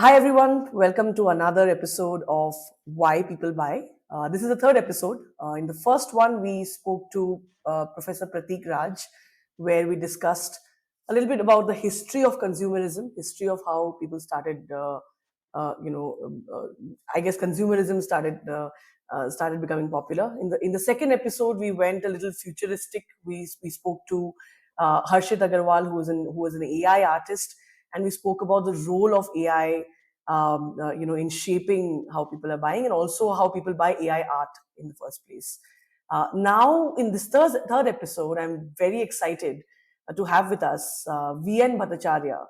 Hi, everyone. Welcome to another episode of Why People Buy. This is the third episode. In the first one, we spoke to Professor Pratik Raj, where we discussed a little bit about the history of consumerism, history of how people started, I guess consumerism started becoming popular. In the second episode, we went a little futuristic. We spoke to Harshit Agarwal, who was an AI artist, and we spoke about the role of AI, in shaping how people are buying and also how people buy AI art in the first place. Now, in this third episode, I'm very excited to have with us VN Bhattacharya,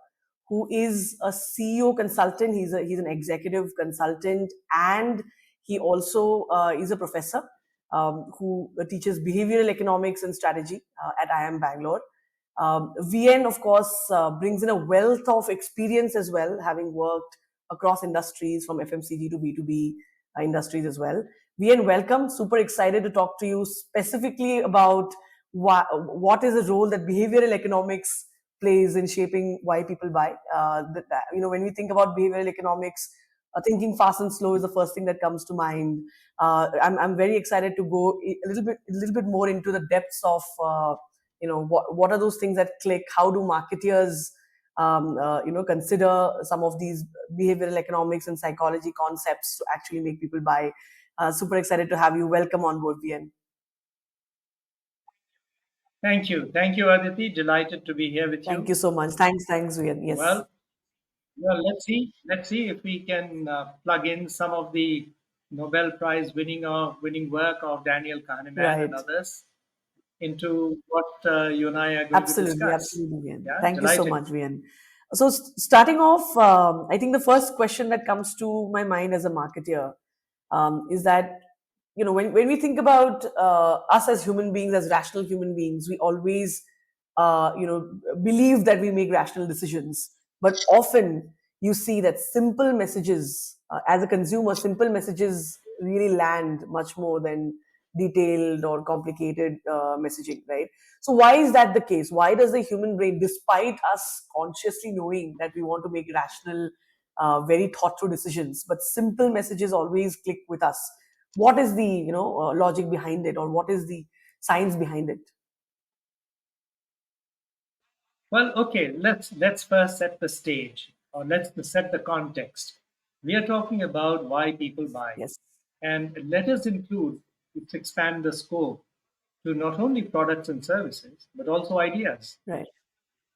who is a CEO consultant. He's an executive consultant, and he also is a professor who teaches behavioral economics and strategy at IIM Bangalore. VN, of course, brings in a wealth of experience as well, having worked across industries from FMCG to B2B industries as well. VN, welcome. Super excited to talk to you specifically about what is the role that behavioral economics plays in shaping why people buy. When we think about behavioral economics, thinking fast and slow is the first thing that comes to mind. I'm very excited to go a little bit more into the depths of what are those things that click. How do marketeers consider some of these behavioral economics and psychology concepts to actually make people buy. Super excited to have you. Welcome on board, VN. Thank you. Thank you, Aditi. Delighted to be here with Thank you. you so much. Thanks, VN. Yes. Well, well, let's see if we can plug in some of the Nobel Prize winning work of Daniel Kahneman and Right. others into what you and I are going to Absolutely, discuss. absolutely, VN. Yeah, Thank you so delighted. much, VN. So, starting off, I think the first question that comes to my mind as a marketer is that, when we think about us as human beings, as rational human beings, we always believe that we make rational decisions, but often you see that simple messages, as a consumer, simple messages really land much more than detailed or complicated messaging, right? So why is that the case? Why does the human brain, despite us consciously knowing that we want to make rational, very thought through decisions, but simple messages always click with us? What is the logic behind it, or what is the science behind it? Well, okay, let's first set the stage, or let's set the context. We are talking about why people buy, Yes. and let us include, let's expand the scope to not only products and services, but also ideas. Right.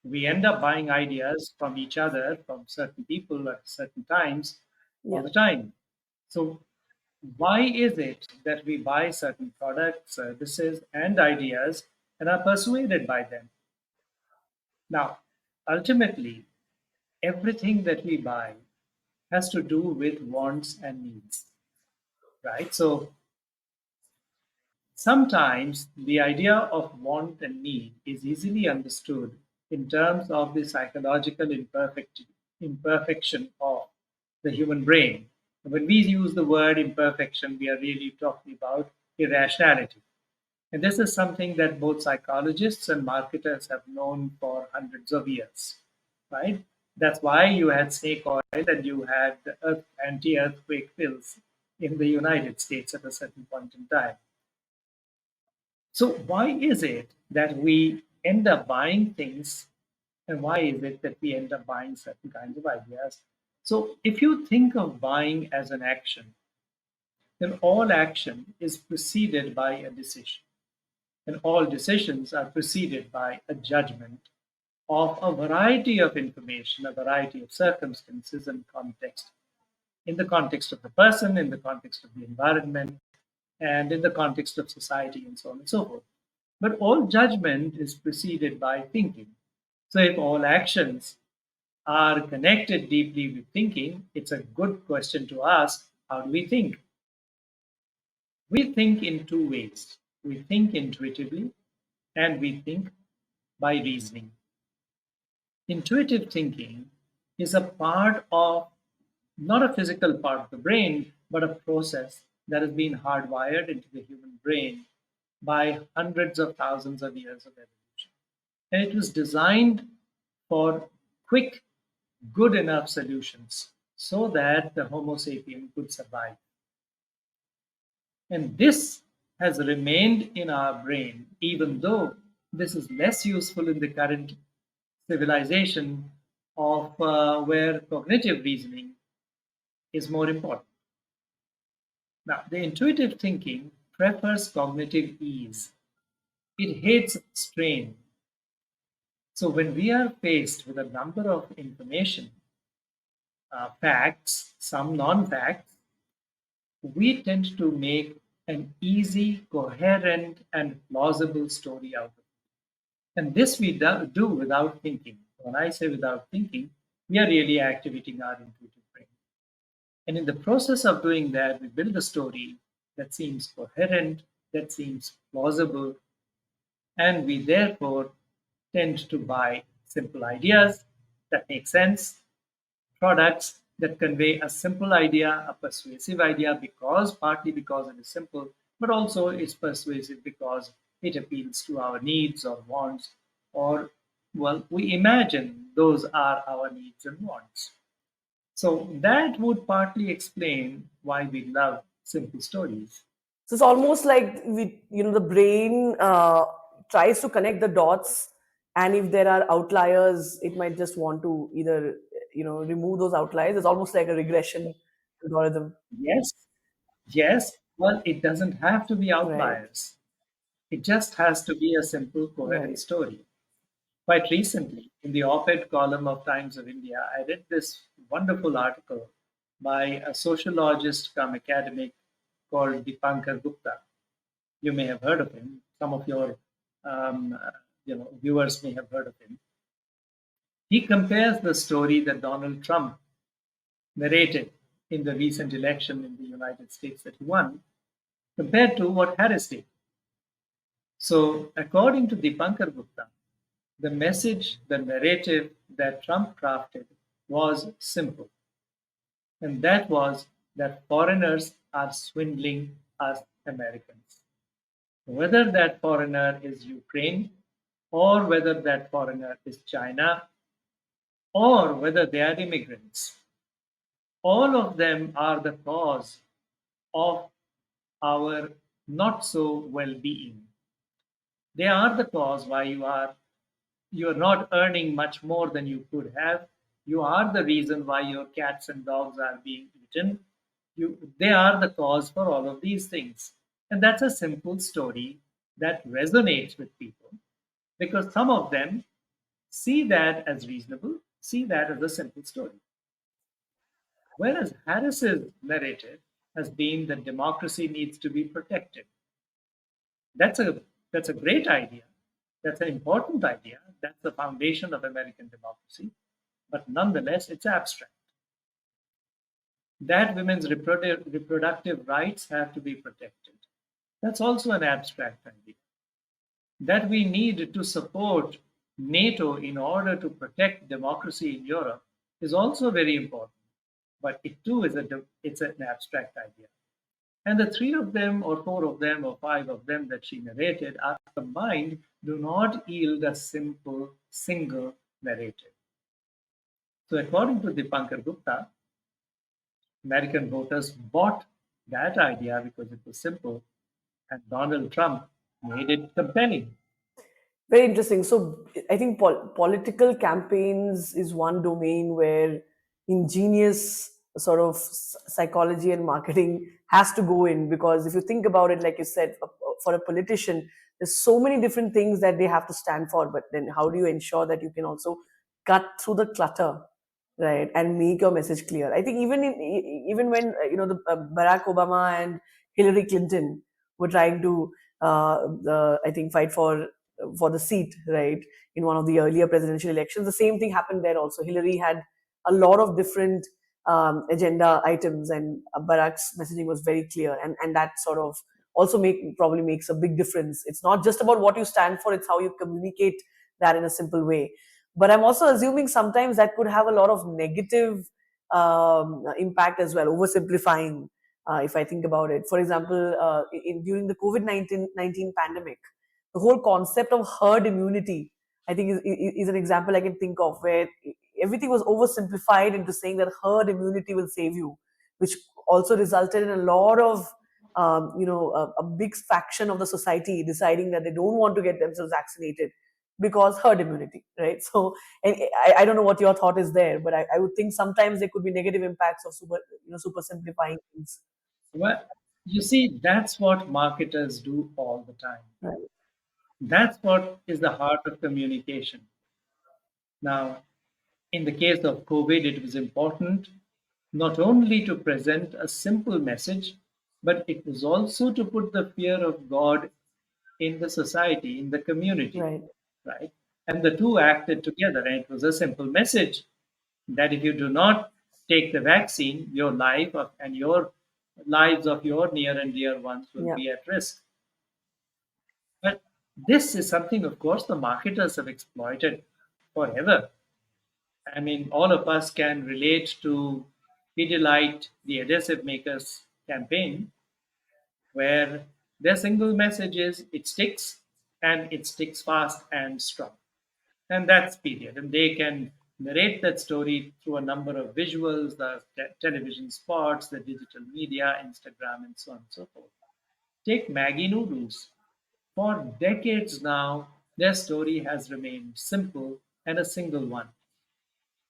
We end up buying ideas from each other, from certain people at certain times, all Yeah. the time. So, why is it that we buy certain products, services, and ideas and are persuaded by them? Now, ultimately, everything that we buy has to do with wants and needs, right? So, sometimes the idea of want and need is easily understood in terms of the psychological imperfection of the human brain. When we use the word imperfection, we are really talking about irrationality. And this is something that both psychologists and marketers have known for hundreds of years, right? That's why you had snake oil and you had anti earthquake pills in the United States at a certain point in time. So, why is it that we end up buying things, and why is it that we end up buying certain kinds of ideas? So, if you think of buying as an action, then all action is preceded by a decision, and all decisions are preceded by a judgment of a variety of information, a variety of circumstances and context. In the context of the person, in the context of the environment, and in the context of society, and so on and so forth. But all judgment is preceded by thinking. So if all actions are connected deeply with thinking, it's a good question to ask, how do we think? We think in two ways. We think intuitively and we think by reasoning. Intuitive thinking is a part of, not a physical part of the brain, but a process that has been hardwired into the human brain by hundreds of thousands of years of evolution. And it was designed for quick, good enough solutions. so that the Homo sapien could survive. And this has remained in our brain, even though this is less useful in the current civilization of where cognitive reasoning is more important. Now, the intuitive thinking prefers cognitive ease. It hates strain. So when we are faced with a number of information, facts, some non-facts, we tend to make an easy, coherent, and plausible story out of it. And this we do without thinking. When I say without thinking, we are really activating our intuitive brain. And in the process of doing that, we build a story that seems coherent, that seems plausible, and we therefore tend to buy simple ideas that make sense, products that convey a simple idea, a persuasive idea, because partly because it is simple, but also it's persuasive because it appeals to our needs or wants, or, well, we imagine those are our needs and wants. So that would partly explain why we love simple stories. So it's almost like the brain tries to connect the dots, and if there are outliers, it might just want to either remove those outliers. It's almost like a regression algorithm, Yes, yes, well, it doesn't have to be right? outliers. It just has to be a simple, coherent Right. story. Quite recently, in the op ed column of Times of India, I read this wonderful article by a sociologist come academic called Dipankar Gupta. You may have heard of him. Some of your um, uh, viewers may have heard of him. He compares the story that Donald Trump narrated in the recent election in the United States that he won compared to what Harris did. So, according to Dipankar Gupta, the message, the narrative that Trump crafted was simple, and that was that foreigners are swindling us Americans. Whether that foreigner is Ukraine, or whether that foreigner is China, or whether they are immigrants, all of them are the cause of our not so well being. They are the cause why you're not earning much more than you could have. You are the reason why your cats and dogs are being eaten. They are the cause for all of these things. And that's a simple story that resonates with people because some of them see that as reasonable, see that as a simple story. Whereas Harris's narrative has been that democracy needs to be protected. That's a that's a great idea. That's an important idea. That's the foundation of American democracy. But nonetheless, it's abstract. That women's reproductive rights have to be protected. That's also an abstract idea. That we need to support NATO in order to protect democracy in Europe is also very important. But it too is it's an abstract idea. And the three of them, or four of them, or five of them that she narrated are combined do not yield a simple, single narrative. So, according to Dipankar Gupta, American voters bought that idea because it was simple, and Donald Trump made it compelling. Very interesting. So I think political campaigns is one domain where ingenious sort of psychology and marketing has to go in, because if you think about it, like you said, for a politician, there's so many different things that they have to stand for. But then, how do you ensure that you can also cut through the clutter, right, and make your message clear? I think even when Barack Obama and Hillary Clinton were trying to I think fight for the seat, right, in one of the earlier presidential elections. The same thing happened there also. Hillary had a lot of different agenda items, and Barack's messaging was very clear, and that sort of also probably makes a big difference. It's not just about what you stand for; it's how you communicate that in a simple way. But I'm also assuming sometimes that could have a lot of negative impact as well, oversimplifying. If I think about it, for example, during the COVID-19 pandemic, the whole concept of herd immunity, I think, is an example I can think of, where everything was oversimplified into saying that herd immunity will save you, which also resulted in a lot of a big faction of the society deciding that they don't want to get themselves vaccinated because herd immunity, right? So, and I don't know what your thought is there, but I would think sometimes there could be negative impacts of super simplifying things. Well, you see, that's what marketers do all the time. Right. That's what is the heart of communication. Now, in the case of COVID, it was important not only to present a simple message, but it was also to put the fear of God in the society, in the community, Right. right? And the two acted together. And it was a simple message that if you do not take the vaccine, your life and your lives of your near and dear ones will Yeah. be at risk. But this is something, of course, the marketers have exploited forever. I mean, all of us can relate to Pidilite, the adhesive makers campaign, where their single message is it sticks and it sticks fast and strong. And that's period. And they can narrate that story through a number of visuals, the television spots, the digital media, Instagram, and so on and so forth. Take Maggie noodles. For decades now, their story has remained simple and a single one.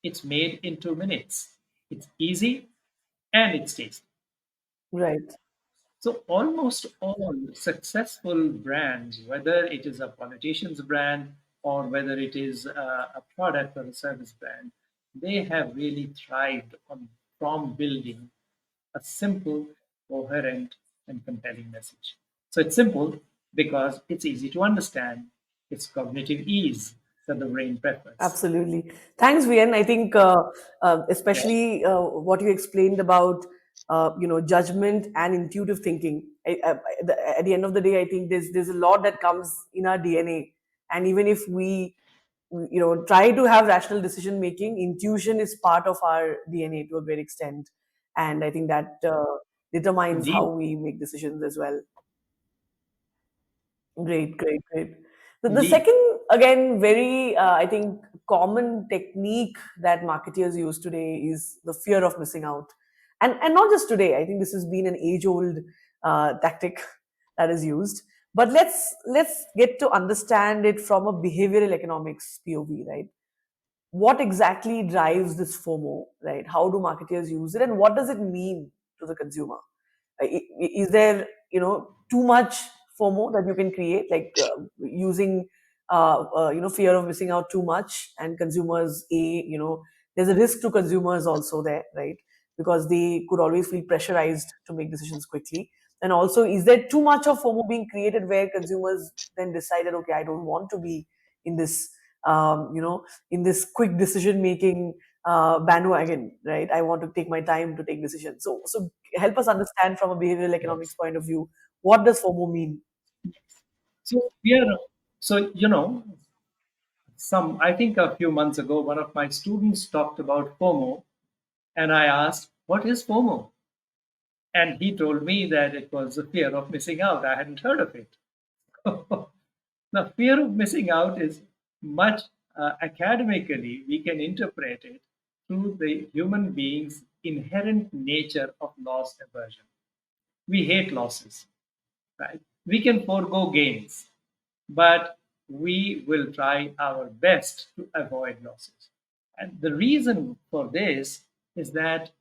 It's made in 2 minutes. It's easy and it's tasty. Right. So almost all successful brands, whether it is a politician's brand or whether it is a product or a service brand, they have really thrived on from building a simple, coherent, and compelling message. So it's simple because it's easy to understand. It's cognitive ease that the brain prefers. Absolutely. Thanks, VN. I think, Yeah. especially what you explained about, judgment and intuitive thinking. At the end of the day, I think there's a lot that comes in our DNA, and even if we, try to have rational decision making, intuition is part of our DNA to a great extent, and I think that determines how Indeed. we make decisions as well. Great, great, great. The Indeed. second, again, very, I think, common technique that marketers use today is the fear of missing out. And not just today, I think this has been an age old tactic that is used. But let's get to understand it from a behavioral economics POV, right? What exactly drives this FOMO, right? How do marketers use it, and what does it mean to the consumer? Is there too much FOMO that you can create, like using fear of missing out too much, and consumers there's a risk to consumers also there, right? Because they could always feel pressurized to make decisions quickly. And also, is there too much of FOMO being created where consumers then decided, okay, I don't want to be in this in this quick decision making bandwagon, right? I want to take my time to take decisions. So help us understand from a behavioral economics Yes. point of view, what does FOMO mean? So here, so some I think a few months ago, one of my students talked about FOMO, and I asked, "What is FOMO?" And he told me that it was the fear of missing out. I hadn't heard of it. The fear of missing out is much academically, we can interpret it through the human being's inherent nature of loss aversion. We hate losses, right? We can forego gains, but we will try our best to avoid losses. And the reason for this is that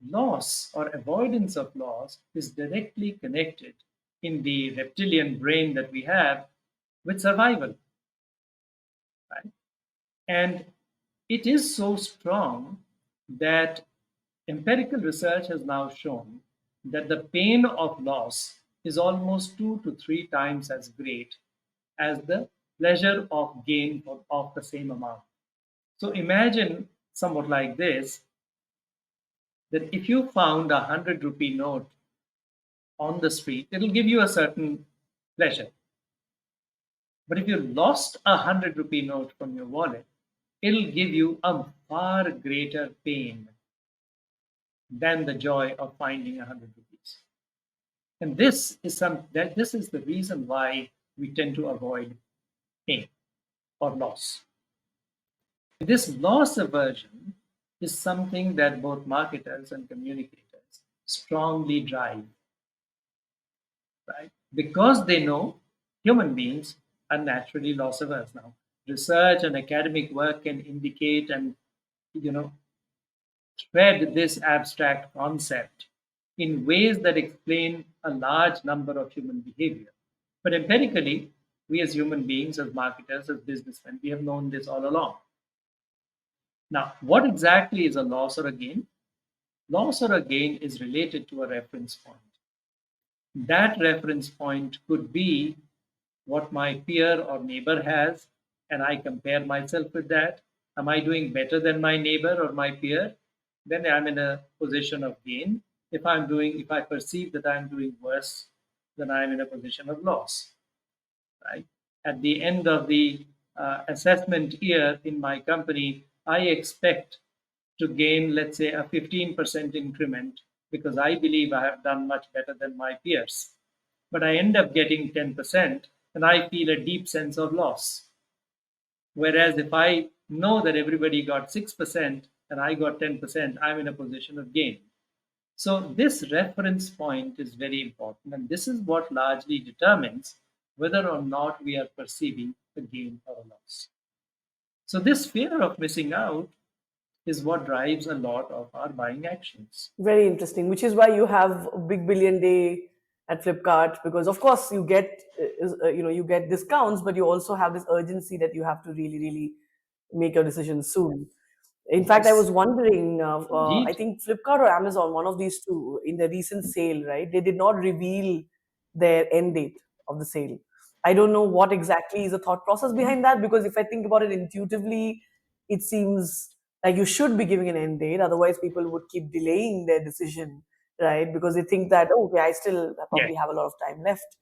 loss or avoidance of loss is directly connected in the reptilian brain that we have with survival, right? And it is so strong that empirical research has now shown that the pain of loss is almost 2 to 3 times as great as the pleasure of gain of the same amount. So imagine somewhat like this, that if you found a 100 rupee note on the street, it'll give you a certain pleasure. But if you lost a 100 rupee note from your wallet, it'll give you a far greater pain than the joy of finding 100 rupees. And this is the reason why we tend to avoid pain or loss. This loss aversion is something that both marketers and communicators strongly drive, right? Because they know human beings are naturally loss averse. Now, research and academic work can indicate and you know thread this abstract concept in ways that explain a large number of human behavior. But empirically, we as human beings, as marketers, as businessmen, we have known this all along. Now, what exactly is a loss or a gain? Loss or a gain is related to a reference point. That reference point could be what my peer or neighbor has, and I compare myself with that. Am I doing better than my neighbor or my peer? Then I'm in a position of gain. If I perceive that I'm doing worse, then I'm in a position of loss, right? At the end of the assessment year in my company, I expect to gain, let's say, a 15% increment because I believe I have done much better than my peers. But I end up getting 10% and I feel a deep sense of loss. Whereas if I know that everybody got 6% and I got 10%, I'm in a position of gain. So this reference point is very important, and this is what largely determines whether or not we are perceiving a gain or a loss. So this fear of missing out is what drives a lot of our buying actions. Very interesting, which is why you have a big billion day at Flipkart, because of course you get you get discounts, but you also have this urgency that you have to really really make your decision soon. In fact, I was Yes, wondering, I indeed. think Flipkart or Amazon, one of these two, in the recent sale, right? They did not reveal their end date of the sale. I don't know what exactly is the thought process behind that, because if I think about it intuitively, it seems like you should be giving an end date. Otherwise, people would keep delaying their decision, right? Because they think that, oh, okay, I Yes. probably have a lot of time left,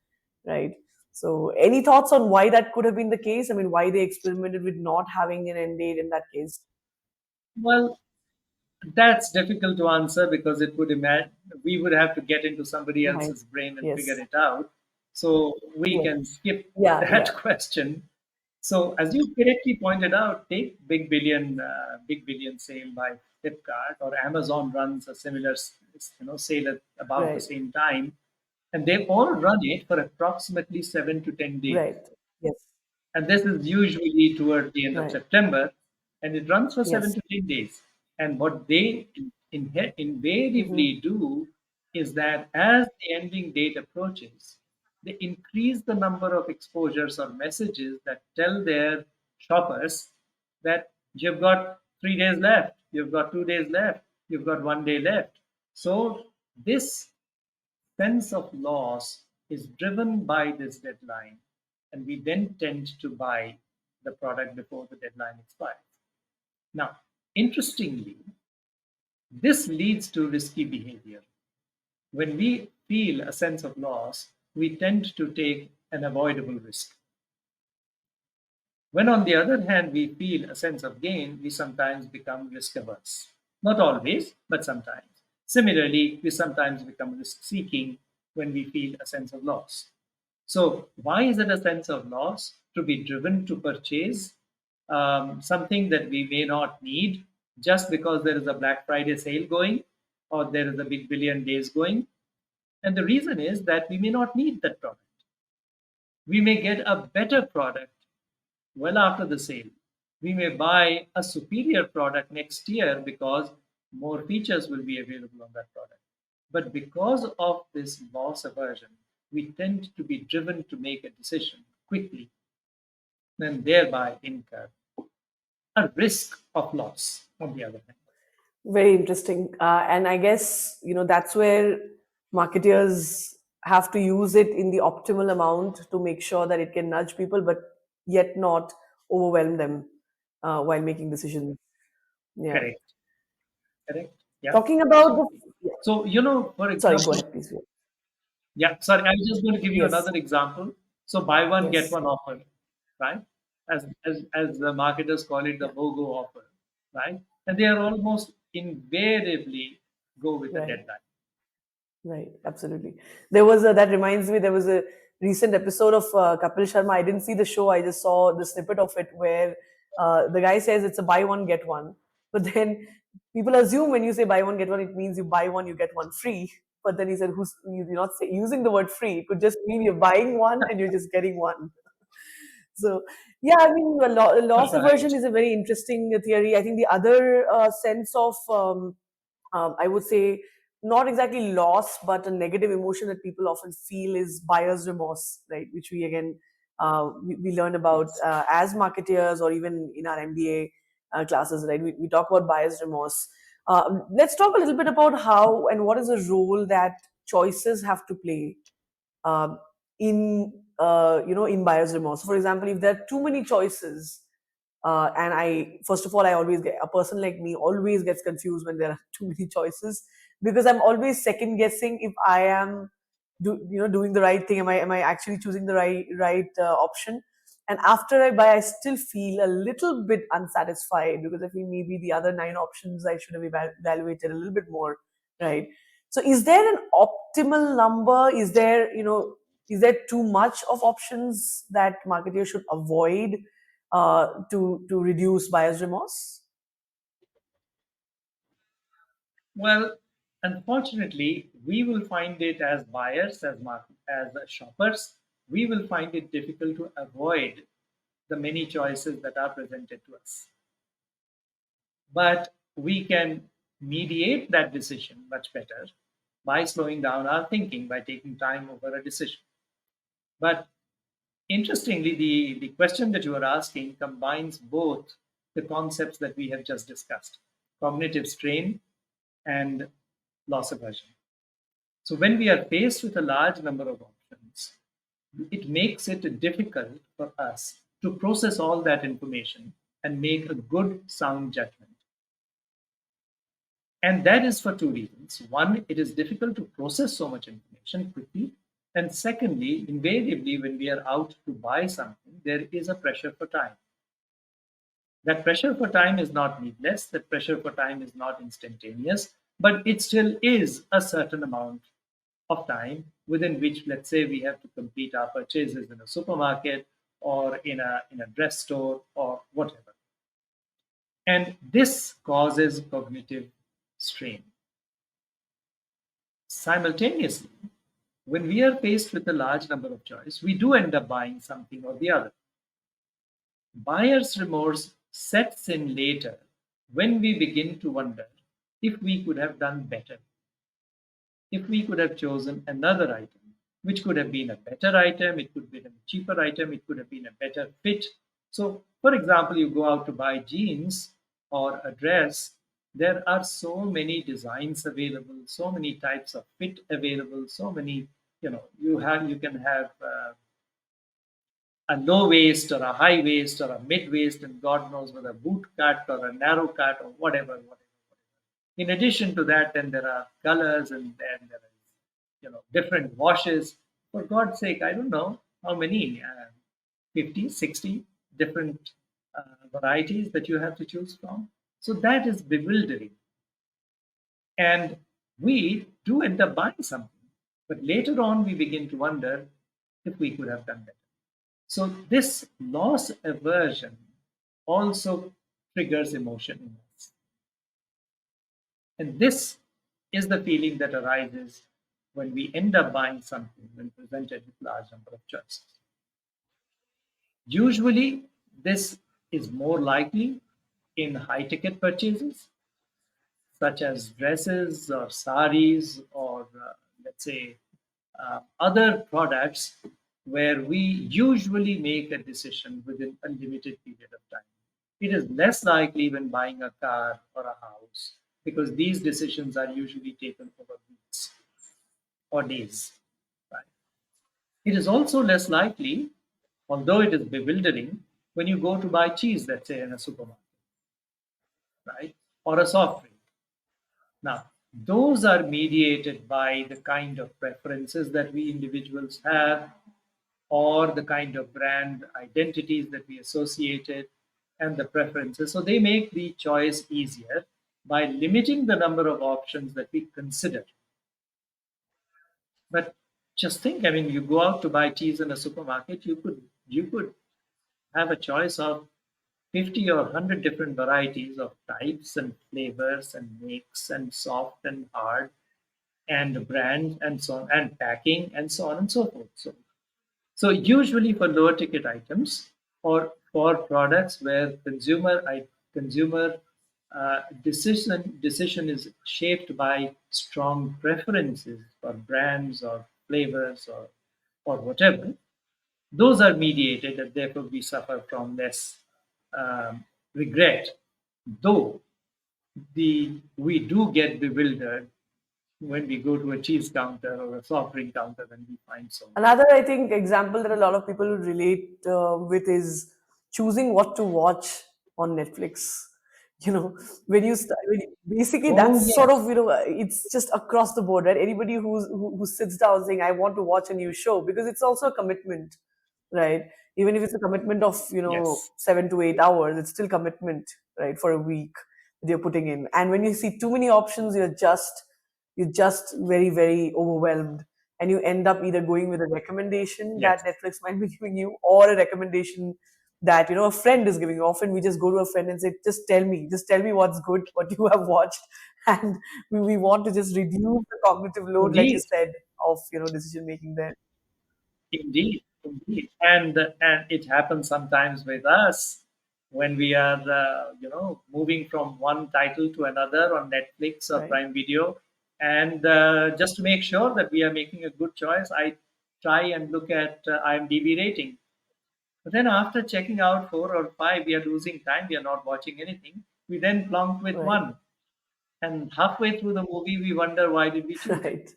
right? So, any thoughts on why that could have been the case? I mean, why they experimented with not having an end date in that case? Well, that's difficult to answer because it would imagine we would have to get into somebody Behind. else's brain and figure Yes. it out. So we Yes. can skip Yeah. that Yeah. question. So as you correctly pointed out, take big billion sale by Flipkart or Amazon runs a similar sale at about the Right. same time, and they all run it for approximately 7 to 10 days. Right. Yes. And this is usually toward the end of Right. September, and it runs for seven Yes. to eight days. And what they Mm-hmm. invariably do is that as the ending date approaches, they increase the number of exposures or messages that tell their shoppers that you've got 3 days left, you've got 2 days left, you've got 1 day left. So this sense of loss is driven by this deadline, and we then tend to buy the product before the deadline expires. Now, interestingly, this leads to risky behavior. When we feel a sense of loss, we tend to take an avoidable risk. When, on the other hand, we feel a sense of gain, we sometimes become risk averse. Not always, but sometimes. Similarly, we sometimes become risk seeking when we feel a sense of loss. So, why is it a sense of loss? To be driven to purchase something that we may not need just because there is a Black Friday sale going or there is a big billion days going. And the reason is that we may not need that product. We may get a better product well after the sale. We may buy a superior product next year because more features will be available on that product. But because of this loss aversion, we tend to be driven to make a decision quickly and thereby incur a risk of loss on the other hand. Very interesting. And I guess, that's where marketers have to use it in the optimal amount to make sure that it can nudge people, but yet not overwhelm them while making decisions. Yeah. Correct. Correct. Yeah. Talking about So, yeah. for Sorry, go example, ahead, please. yeah, sorry, I was just going to give you Yes. another example. So buy one, get Yes. one offer, right? As the marketers call it, the Yeah. BOGO offer, right? And they are almost invariably go with the Right. deadline. Right, absolutely. That reminds me, there was a recent episode of Kapil Sharma. I didn't see the show, I just saw the snippet of it where The guy says it's a buy one get one, but then people assume when you say buy one get one, it means you buy one you get one free. But then he said, "Who's you're not using the word free? It could just mean you're buying one and you're just getting one." So yeah, I mean, loss aversion Right. is a very interesting theory. I think the other sense of I would say not exactly loss, but a negative emotion that people often feel is buyer's remorse, right? Which we again we learn about Yes. as marketeers or even in our MBA classes, right? We talk about buyer's remorse. Let's talk a little bit about how and what is the role that choices have to play um, in in buyer's remorse. For example, if there are too many choices, and I first of all, I always get a person like me always gets confused when there are too many choices because I'm always second guessing if I am doing the right thing. Am I actually choosing the right option? And after I buy, I still feel a little bit unsatisfied because I feel maybe the other nine options I should have evaluated a little bit more, right? So is there an optimal number? Is there too much of options that marketers should avoid to reduce buyer's remorse? Well, unfortunately, we will find it as buyers, as shoppers, we will find it difficult to avoid the many choices that are presented to us. But we can mediate that decision much better by slowing down our thinking, by taking time over a decision. But interestingly, the question that you are asking combines both the concepts that we have just discussed: cognitive strain and loss aversion. So, when we are faced with a large number of options, it makes it difficult for us to process all that information and make a good, sound judgment. And that is for two reasons. One, it is difficult to process so much information quickly. And secondly, invariably, when we are out to buy something, there is a pressure for time. That pressure for time is not needless, that pressure for time is not instantaneous, but it still is a certain amount of time within which, let's say, we have to complete our purchases in a supermarket or in a dress store or whatever. And this causes cognitive strain. Simultaneously, when we are faced with a large number of choice, we do end up buying something or the other. Buyer's remorse sets in later when we begin to wonder if we could have done better, if we could have chosen another item, which could have been a better item, it could have been a cheaper item, it could have been a better fit. So, for example, you go out to buy jeans or a dress, there are so many designs available, so many types of fit available, so many, you can have a low waist or a high waist or a mid waist, and God knows whether a boot cut or a narrow cut or whatever. In addition to that, then there are colors, and then there is, different washes. For God's sake, I don't know how many, 50, 60 different varieties that you have to choose from. So that is bewildering. And we do end up buying something. But later on, we begin to wonder if we could have done better. So this loss aversion also triggers emotion in us. And this is the feeling that arises when we end up buying something when presented with large number of choices. Usually, this is more likely in high ticket purchases, such as dresses or saris or let's say other products where we usually make a decision within a limited period of time. It is less likely when buying a car or a house because these decisions are usually taken over weeks or days. Right? It is also less likely, although it is bewildering, when you go to buy cheese, let's say in a supermarket, right? Or a soft drink. Now, those are mediated by the kind of preferences that we individuals have or the kind of brand identities that we associated and the preferences. So they make the choice easier by limiting the number of options that we consider. But just think, I mean, you go out to buy cheese in a supermarket, you could have a choice of 50 or 100 different varieties of types and flavors and makes and soft and hard and brand and so on and packing and so on and so forth. So usually for lower ticket items or for products where consumer decision is shaped by strong preferences for brands or flavors or whatever, those are mediated and therefore we suffer from less regret. Though the we do get bewildered when we go to a cheese counter or a soft drink counter and we find so many. Another, I think, example that a lot of people relate with is choosing what to watch on Netflix. Basically Oh that's sort yes, of, it's just across the board, right? Anybody who sits down saying, I want to watch a new show, because it's also a commitment, right? Even if it's a commitment of, yes, 7 to 8 hours, it's still commitment, right? For a week that you're putting in. And when you see too many options, you're just very, very overwhelmed, and you end up either going with a recommendation yes. that Netflix might be giving you, or a recommendation that a friend is giving you. Often we just go to a friend and say, just tell me what's good, what you have watched, and we want to just reduce the cognitive load, like you Indeed, said, of decision making there. indeed, indeed, and it happens sometimes with us when we are moving from one title to another on Netflix or Right, Prime Video, and just to make sure that we are making a good choice, I try and look at IMDb rating. But then after checking out four or five, we are losing time. We are not watching anything. We then plonk with right. one, and halfway through the movie, we wonder why did we choose it. Right.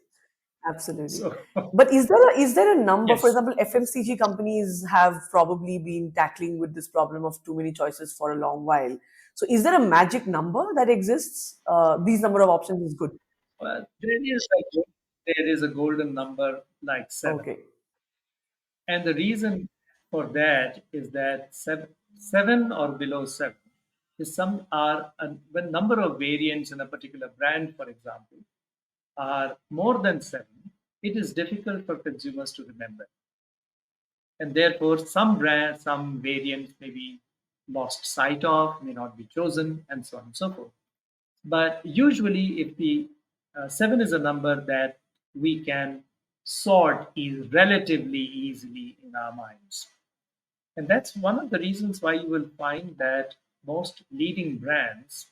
Absolutely. So But is there a number? For yes. example, FMCG companies have probably been tackling with this problem of too many choices for a long while. So is there a magic number that exists? These number of options is good. Well, there is a golden number like seven, Okay. and the reason for that is that seven or below seven is some are when number of variants in a particular brand, for example, are more than seven. It is difficult for consumers to remember, and therefore some brands, some variants may be lost sight of, may not be chosen, and so on and so forth. But usually, if the seven is a number that we can sort is relatively easily in our minds. And that's one of the reasons why you will find that most leading brands,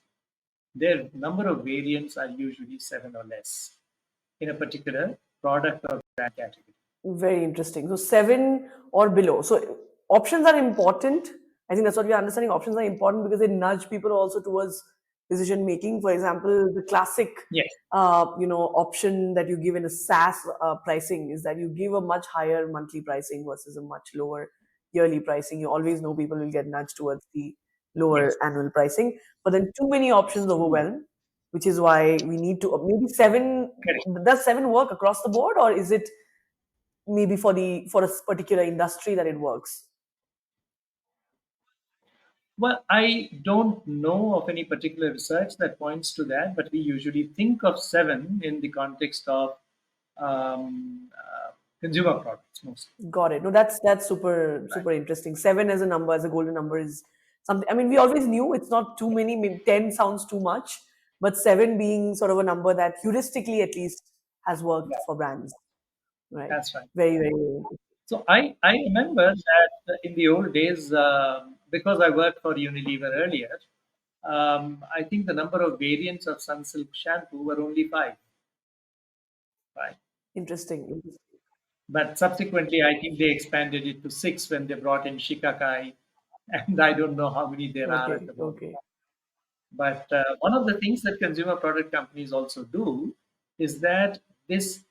their number of variants are usually seven or less in a particular product or brand category. Very interesting. So seven or below. So options are important. I think that's what we're understanding. Options are important because they nudge people also towards decision making. For example, the classic, Yes, option that you give in a SaaS pricing is that you give a much higher monthly pricing versus a much lower yearly pricing. You always know people will get nudged towards the lower yes, annual pricing. But then too many options true. overwhelm, which is why we need to maybe seven. Correct. Does seven work across the board, or is it maybe for a particular industry that it works? Well, I don't know of any particular research that points to that, but we usually think of seven in the context of consumer products mostly. Got it. No, that's super Right. super interesting. Seven as a number, as a golden number, is something. I mean, we always knew it's not too many. Maybe 10 sounds too much, but seven being sort of a number that heuristically at least has worked Yeah, for brands. Right. that's right. Very, very, very interesting. So I remember that in the old days, because I worked for Unilever earlier, I think the number of variants of Sunsilk shampoo were only five, right? Interesting. But subsequently, I think they expanded it to six when they brought in Shikakai, and I don't know how many there are at Okay. the moment. Okay. But one of the things that consumer product companies also do is that this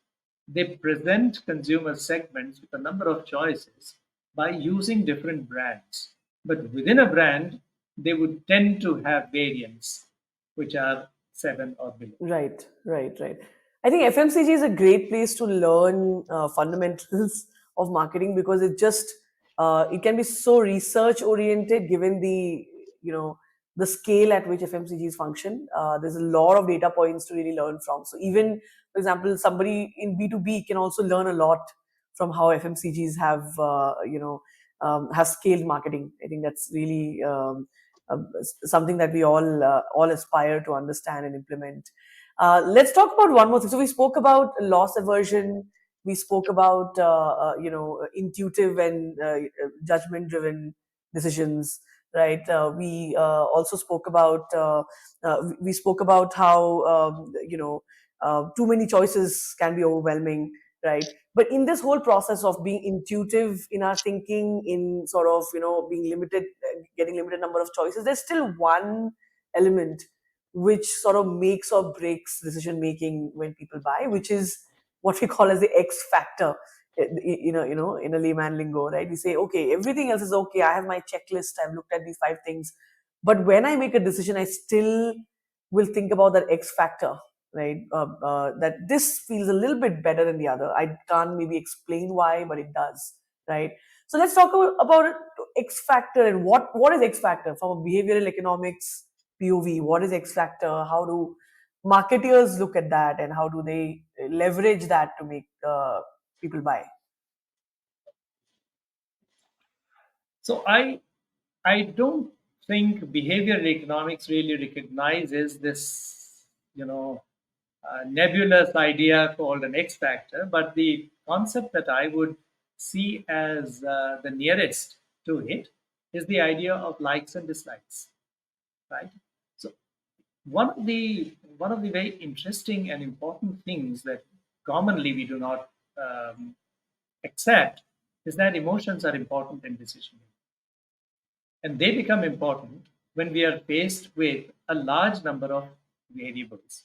they present consumer segments with a number of choices by using different brands. But within a brand, they would tend to have variants, which are seven or below. Right, right, right. I think FMCG is a great place to learn fundamentals of marketing, because it can be so research oriented given you know the scale at which FMCGs function. There's a lot of data points to really learn from. So even, for example, somebody in B2B can also learn a lot from how FMCGs have have scaled marketing. I think that's really something that we all aspire to understand and implement. Let's talk about one more thing. So we spoke about loss aversion. We spoke about intuitive and judgment driven decisions, right? We also spoke about we spoke about how too many choices can be overwhelming, right? But in this whole process of being intuitive in our thinking, in sort of being limited, getting limited number of choices, there's still one element which sort of makes or breaks decision making when people buy, which is what we call as the X factor. In a layman lingo, right? We say, okay, everything else is okay. I have my checklist. I've looked at these five things, but when I make a decision, I still will think about that X factor, right? That this feels a little bit better than the other. I can't maybe explain why, but it does, right? So let's talk about it, X factor, and what is X factor from a behavioral economics POV. What is X factor? How do marketeers look at that, and how do they leverage that to make people buy? So I don't think behavioral economics really recognizes this, nebulous idea called an X factor, but the concept that I would see as the nearest to it is the idea of likes and dislikes, right? So one of the very interesting and important things that commonly we do not accept is that emotions are important in decision making, and they become important when we are faced with a large number of variables.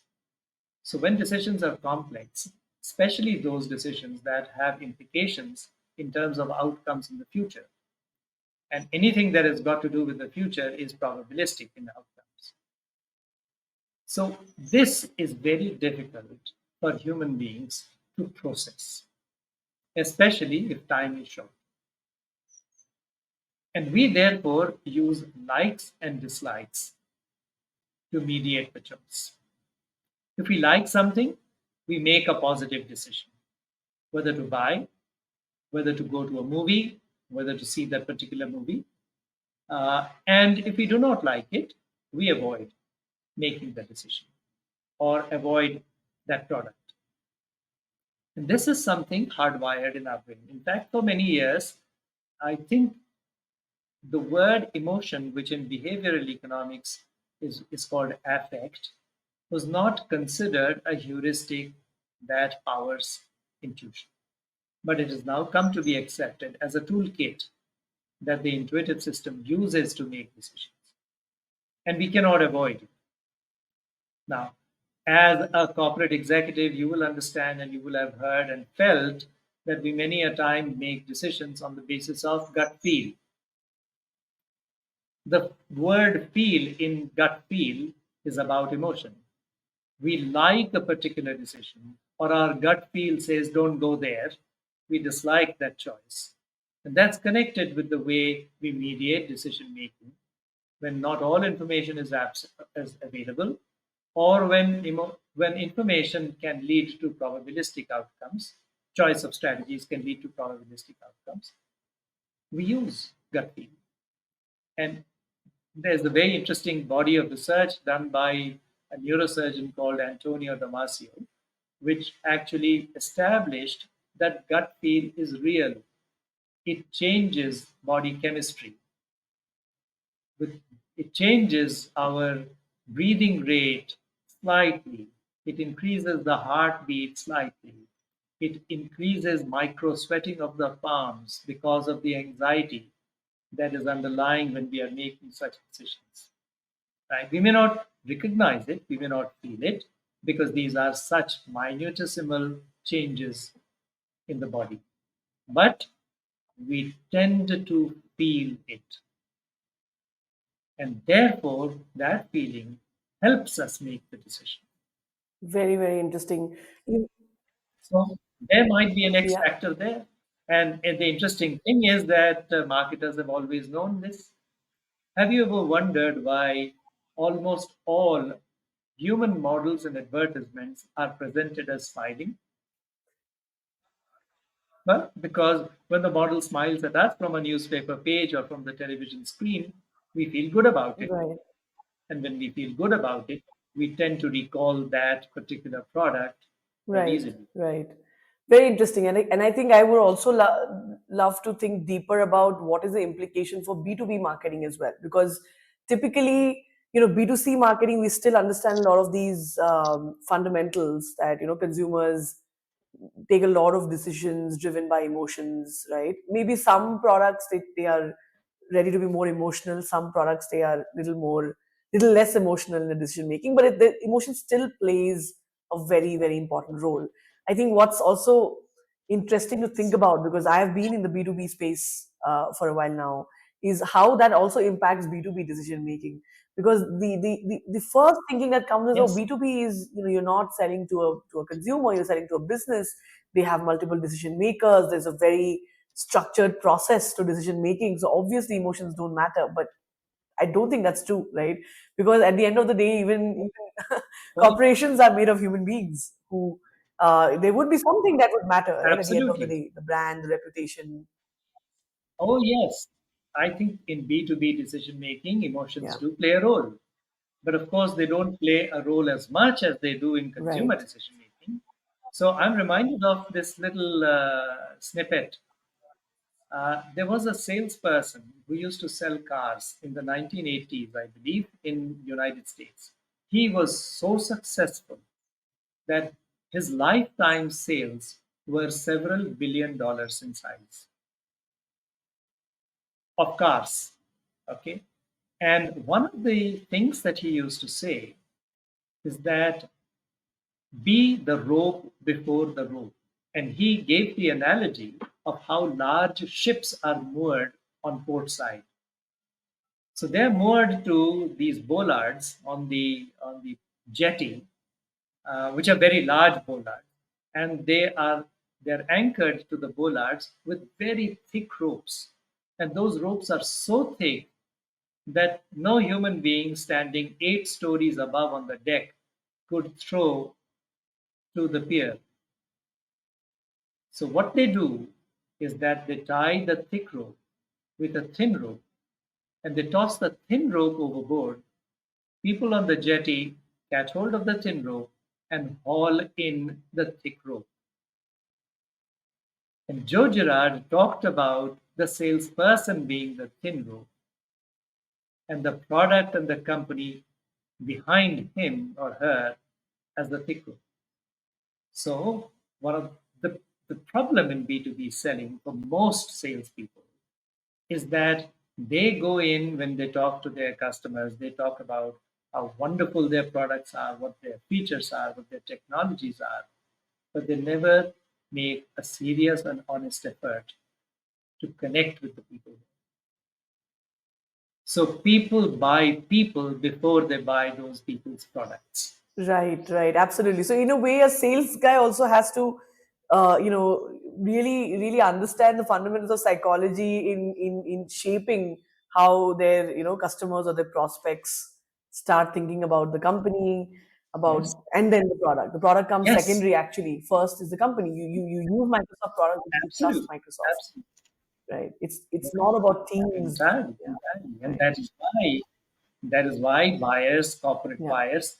So, when decisions are complex, especially those decisions that have implications in terms of outcomes in the future, and anything that has got to do with the future is probabilistic in outcomes. So, this is very difficult for human beings to process, especially if time is short. And we therefore use likes and dislikes to mediate the choice. If we like something, we make a positive decision whether to buy, whether to go to a movie, whether to see that particular movie. And if we do not like it, we avoid making the decision or avoid that product. And this is something hardwired in our brain. In fact, for many years, I think the word emotion, which in behavioral economics is called affect, was not considered a heuristic that powers intuition. But it has now come to be accepted as a toolkit that the intuitive system uses to make decisions. And we cannot avoid it. Now, as a corporate executive, you will understand and you will have heard and felt that we many a time make decisions on the basis of gut feel. The word feel in gut feel is about emotion. We like a particular decision, or our gut feel says, don't go there. We dislike that choice. And that's connected with the way we mediate decision making when not all information is available, or when information can lead to probabilistic outcomes, choice of strategies can lead to probabilistic outcomes. We use gut feel. And there's a very interesting body of research done by a neurosurgeon called Antonio Damasio, which actually established that gut feel is real. It changes body chemistry. It changes our breathing rate slightly. It increases the heartbeat slightly. It increases micro sweating of the palms because of the anxiety that is underlying when we are making such decisions. Right? We may not recognize it, we may not feel it, because these are such minutesimal changes in the body. But we tend to feel it. And therefore, that feeling helps us make the decision. Very, very interesting. You- So there might be an X Yeah. factor there. And the interesting thing is that marketers have always known this. Have you ever wondered why almost all human models and advertisements are presented as smiling? Well, because when the model smiles at us from a newspaper page or from the television screen, we feel good about it. Right. And when we feel good about it, we tend to recall that particular product quite Right, easily. right. Very interesting. And I think I would also love to think deeper about what is the implication for B2B marketing as well. Because typically, B2C marketing, we still understand a lot of these fundamentals that, consumers take a lot of decisions driven by emotions, right? Maybe some products they are ready to be more emotional. Some products they are little less emotional in the decision making, but the emotion still plays a very very important role. I think what's also interesting to think about, because I have been in the B2B space for a while now, is how that also impacts B2B decision making. Because the first thinking that comes is, oh, Yes, B2B is, you're not selling to a consumer, you're selling to a business. They have multiple decision makers. There's a very structured process to decision making. So obviously emotions don't matter, but I don't think that's true, right? Because at the end of the day, even oh, corporations are made of human beings who there would be something that would matter, right? At the end of the absolutely. day, the brand, the reputation. Oh, yes. I think in B2B decision making, emotions Yeah, do play a role. But of course, they don't play a role as much as they do in consumer right. decision making. So I'm reminded of this little snippet. There was a salesperson who used to sell cars in the 1980s, I believe, in United States. He was so successful that his lifetime sales were several billion dollars in size of cars. Okay. And one of the things that he used to say is that be the rope before the rope. And he gave the analogy of how large ships are moored on port side. So they're moored to these bollards on the jetty, which are very large bollards, and they're anchored to the bollards with very thick ropes, and those ropes are so thick that no human being standing 8 stories above on the deck could throw to the pier. So what they do is that they tie the thick rope with a thin rope, and they toss the thin rope overboard. People on the jetty catch hold of the thin rope and haul in the thick rope. And Joe Girard talked about the salesperson being the thin rope and the product and the company behind him or her as the thick rope. So, one of the problem in B2B selling for most salespeople is that they go in when they talk to their customers, they talk about how wonderful their products are, what their features are, what their technologies are, but they never make a serious and honest effort to connect with the people. So people buy people before they buy those people's products. Right, right, absolutely. So in a way, a sales guy also has to, really, really understand the fundamentals of psychology in shaping how their, customers or their prospects start thinking about the company, Yes, and then the product. The product comes yes, secondary. Actually, first is the company. You use Microsoft product because you trust absolutely, Microsoft, absolutely, right? It's not about teams. entirely, Yeah, entirely, and right. that is why buyers, corporate Yeah, buyers,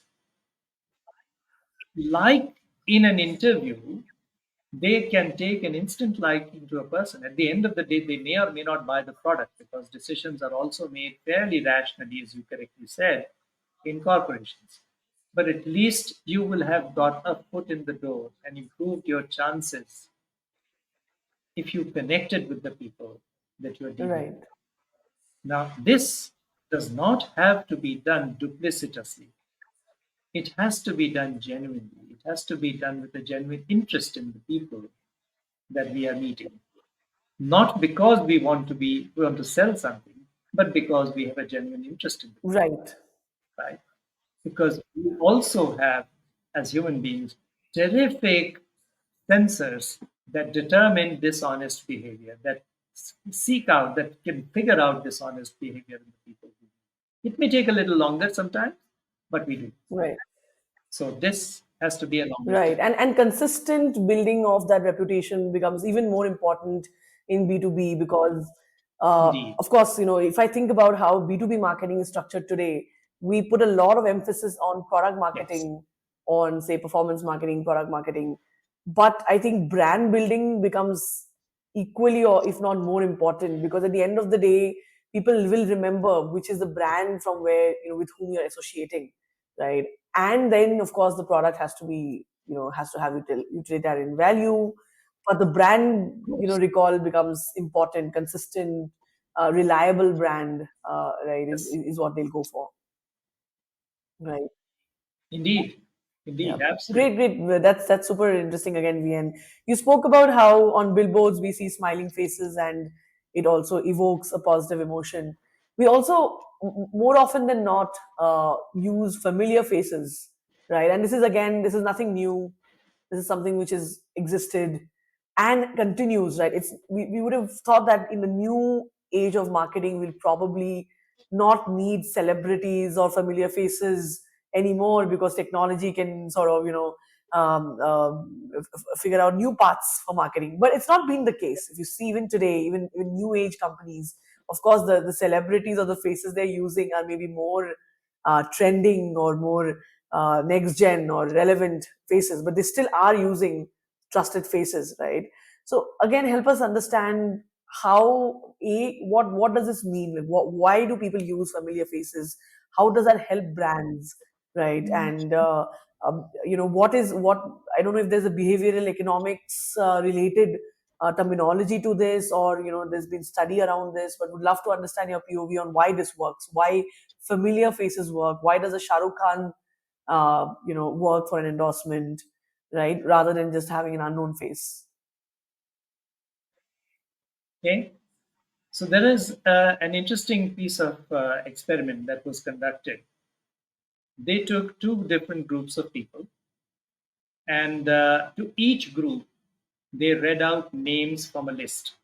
like in an interview, they can take an instant liking to a person. At the end of the day, they may or may not buy the product because decisions are also made fairly rationally, as you correctly said, in corporations. But at least you will have got a foot in the door and improved your chances if you connected with the people that you're dealing right. with. Now, this does not have to be done duplicitously. It has to be done genuinely. It has to be done with a genuine interest in the people that we are meeting. Not because we want to sell something, but because we have a genuine interest in the people, Right. right? Because we also have, as human beings, terrific sensors that determine dishonest behavior, that seek out, that can figure out dishonest behavior in the people. It may take a little longer sometimes, but we do. Right. So this Has to be a longer Right. term. And consistent building of that reputation becomes even more important in B2B because, Indeed. of course, if I think about how B2B marketing is structured today, we put a lot of emphasis on product Yes. marketing, on, say, performance marketing, product marketing. But I think brand building becomes equally or if not more important because at the end of the day, people will remember which is the brand from where, with whom you're associating, right? And then of course the product has to be, has to have utilitarian value, but the brand, Of course. recall becomes important. Consistent, reliable brand, right, Yes. is what they'll go for, right? Indeed. Yeah, Indeed. great, Absolutely. great. Well, that's super interesting again, VN. You spoke about how on billboards we see smiling faces and it also evokes a positive emotion. We also, more often than not, use familiar faces, right? And this is nothing new. This is something which has existed and continues, right? We would have thought that in the new age of marketing, we'll probably not need celebrities or familiar faces anymore because technology can sort of, figure out new paths for marketing. But it's not been the case. If you see even today, even new age companies, of course, the celebrities or the faces they're using are maybe more trending or more next gen or relevant faces, but they still are using trusted faces, right? So again, help us understand how what does this mean? Like, why do people use familiar faces? How does that help brands, right? And what I don't know if there's a behavioral economics related terminology to this, or there's been study around this, but would love to understand your POV on why this works, why familiar faces work, why does a Shah Rukh Khan work for an endorsement, right? Rather than just having an unknown face. Okay. So there is an interesting piece of experiment that was conducted. They took two different groups of people, and to each group, they read out names from a list.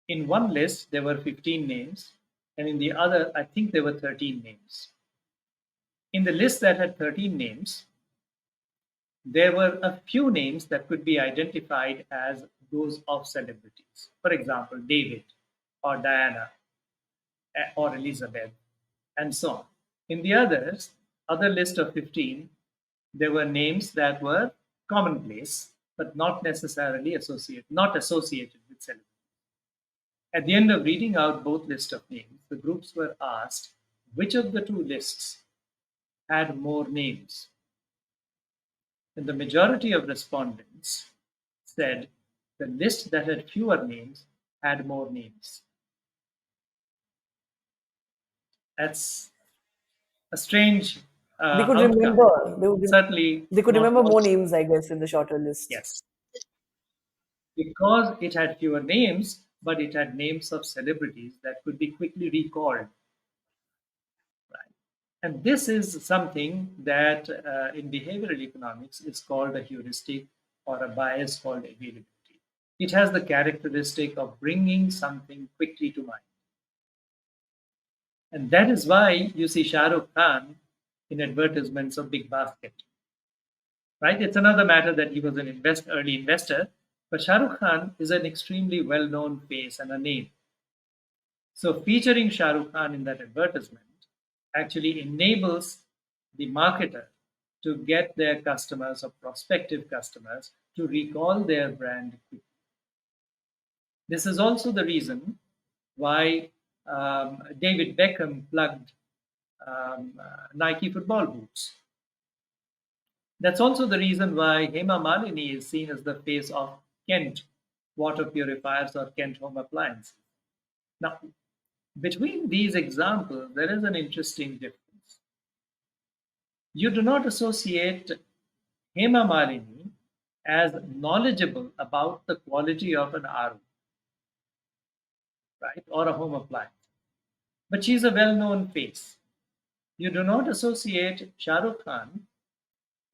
In one list, there were 15 names, and in the other, I think there were 13 names. In the list that had 13 names, there were a few names that could be identified as those of celebrities. For example, David or Diana or Elizabeth, and so on. In the other list of 15, there were names that were commonplace, but not associated with celebrities. At the end of reading out both lists of names, the groups were asked which of the two lists had more names. And the majority of respondents said the list that had fewer names had more names. That's a strange They could outcome. remember. Certainly They could not remember more positive. names, I guess, in the shorter list. Yes, because it had fewer names, but it had names of celebrities that could be quickly recalled. Right? And this is something that in behavioral economics is called a heuristic or a bias called availability. It has the characteristic of bringing something quickly to mind. And that is why you see Shah Rukh Khan in advertisements of Big Basket. Right? It's another matter that he was an early investor, but Shah Rukh Khan is an extremely well-known face and a name. So featuring Shah Rukh Khan in that advertisement actually enables the marketer to get their customers or prospective customers to recall their brand quickly. This is also the reason why David Beckham plugged Nike football boots. That's also the reason why Hema Malini is seen as the face of Kent water purifiers or Kent home appliances. Now, between these examples, there is an interesting difference. You do not associate Hema Malini as knowledgeable about the quality of an RO, right, or a home appliance. But she's a well known face. You do not associate Shah Rukh Khan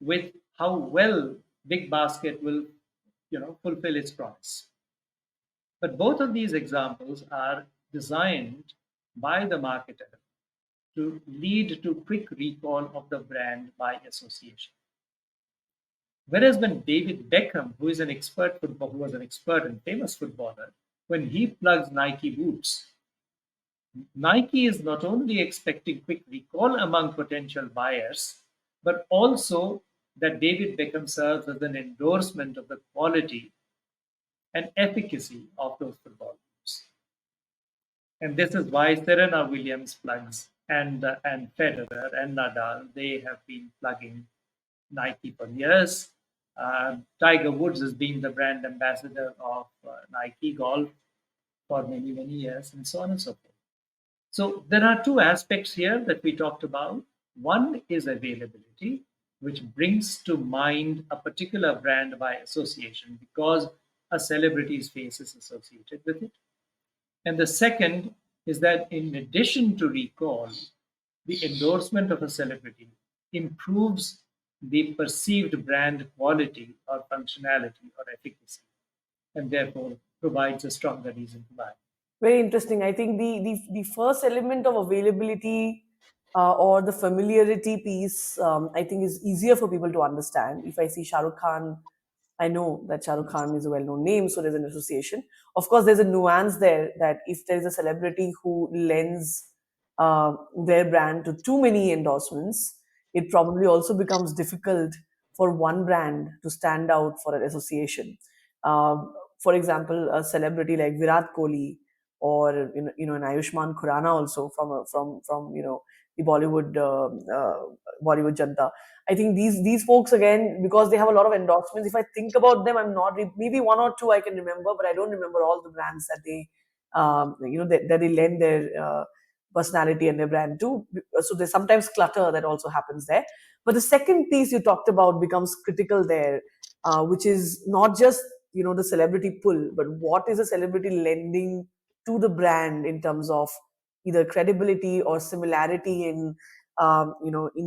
with how well Big Basket will fulfill its promise. But both of these examples are designed by the marketer to lead to quick recall of the brand by association. Whereas when David Beckham, who was an expert and famous footballer, when he plugs Nike boots, Nike is not only expecting quick recall among potential buyers, but also that David Beckham serves as an endorsement of the quality and efficacy of those football boots. And this is why Serena Williams plugs and Federer and Nadal, they have been plugging Nike for years. Tiger Woods has been the brand ambassador of Nike Golf for many, many years, and so on and so forth. So there are two aspects here that we talked about. One is availability, which brings to mind a particular brand by association because a celebrity's face is associated with it. And the second is that in addition to recall, the endorsement of a celebrity improves the perceived brand quality or functionality or efficacy, and therefore provides a stronger reason to buy. Very interesting. I think the first element of availability or the familiarity piece, I think, is easier for people to understand. If I see Shah Rukh Khan, I know that Shah Rukh Khan is a well-known name, so there's an association. Of course, there's a nuance there that if there is a celebrity who lends their brand to too many endorsements, it probably also becomes difficult for one brand to stand out for an association. For example, a celebrity like Virat Kohli or an Ayushmann Khurrana also from the Bollywood Janta. I think these folks again, because they have a lot of endorsements. If I think about them, I'm not maybe one or two I can remember, but I don't remember all the brands that they that they lend their personality and their brand to. So there's sometimes clutter that also happens there. But the second piece you talked about becomes critical there, which is not just the celebrity pull, but what is a celebrity lending to the brand in terms of either credibility or similarity in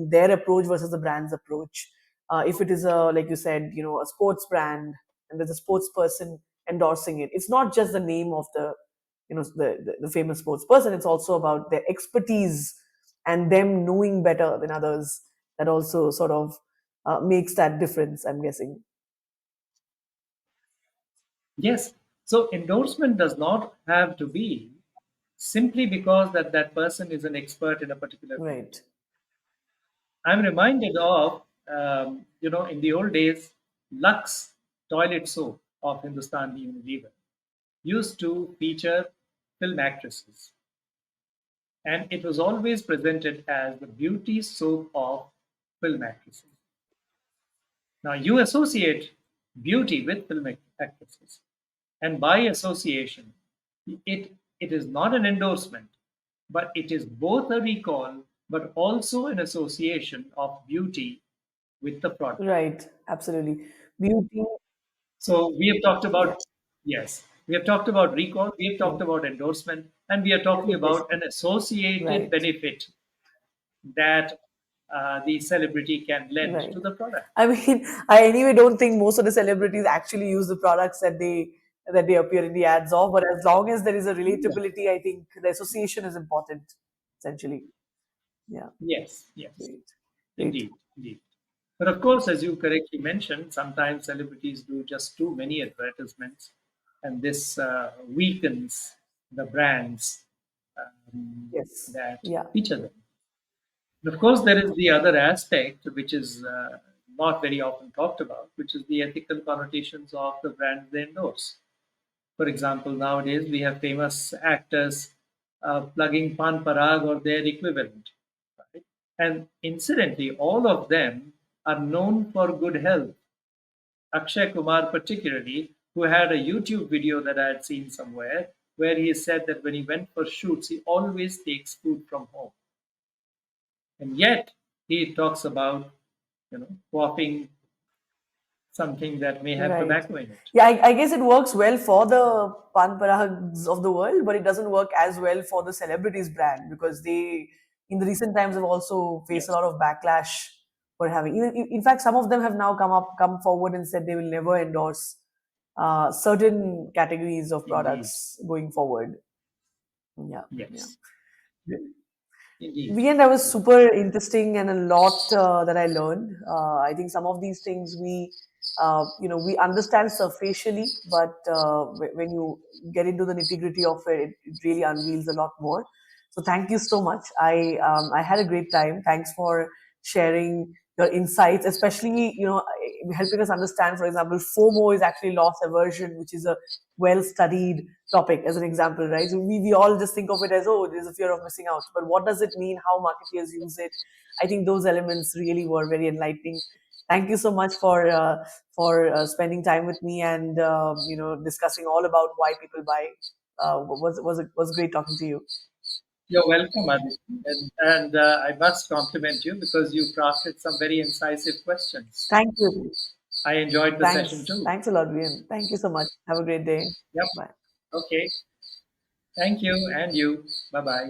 their approach versus the brand's approach. If it is like you said, a sports brand and there's a sports person endorsing it, it's not just the name of the famous sports person. It's also about their expertise and them knowing better than others. That also sort of makes that difference, I'm guessing. Yes, so endorsement does not have to be simply because that person is an expert in a particular field. Right. I'm reminded of, in the old days, Lux toilet soap of Hindustan Unilever used to feature film actresses. And it was always presented as the beauty soap of film actresses. Now, you associate beauty with film actresses. And by association, it is not an endorsement, but it is both a recall, but also an association of beauty with the product. Right. Absolutely. Beauty. So we have talked Yeah. about, yes, we have talked about recall, we have Yeah. talked about endorsement, and we are talking about Efficacy. an associated Right. benefit that the celebrity can lend Right. to the product. I mean, I anyway don't think most of the celebrities actually use the products that they appear in the ads of. But as long as there is a relatability, I think the association is important. Essentially, yeah. Yes, yes, Great, great. indeed, indeed. But of course, as you correctly mentioned, sometimes celebrities do just too many advertisements, and this weakens the brands Yes, that yeah. feature them. And of course, there is the other aspect, which is not very often talked about, which is the ethical connotations of the brands they endorse. For example, nowadays we have famous actors plugging Pan Parag or their equivalent. Right? And incidentally, all of them are known for good health. Akshay Kumar, particularly, who had a YouTube video that I had seen somewhere, where he said that when he went for shoots, he always takes food from home. And yet, he talks about, quaffing something that may have Right. tobacco in it. Yeah, I guess it works well for the Panparags of the world, but it doesn't work as well for the celebrities brand because they, in the recent times, have also faced a Yes, lot of backlash for having. In fact, some of them have now come forward and said they will never endorse certain categories of indeed. products going forward. Yeah, yeah. Yes. Indeed. We and that was super interesting and a lot that I learned. I think some of these things we understand superficially, but when you get into the nitty gritty of it, it really unveils a lot more. So thank you so much. I had a great time. Thanks for sharing your insights, especially helping us understand. For example, FOMO is actually loss aversion, which is a well studied topic as an example, right? So we all just think of it as, oh, there's a fear of missing out. But what does it mean? How marketeers use it? I think those elements really were very enlightening. Thank you so much for spending time with me and discussing all about why people buy. Was great talking to you. You're welcome, Aditi. And I must compliment you because you crafted some very incisive questions. Thank you. I enjoyed the session Thanks. too. Thanks a lot, Vian. Thank you so much. Have a great day. Yep. Bye. Okay. Thank you. And you. Bye bye.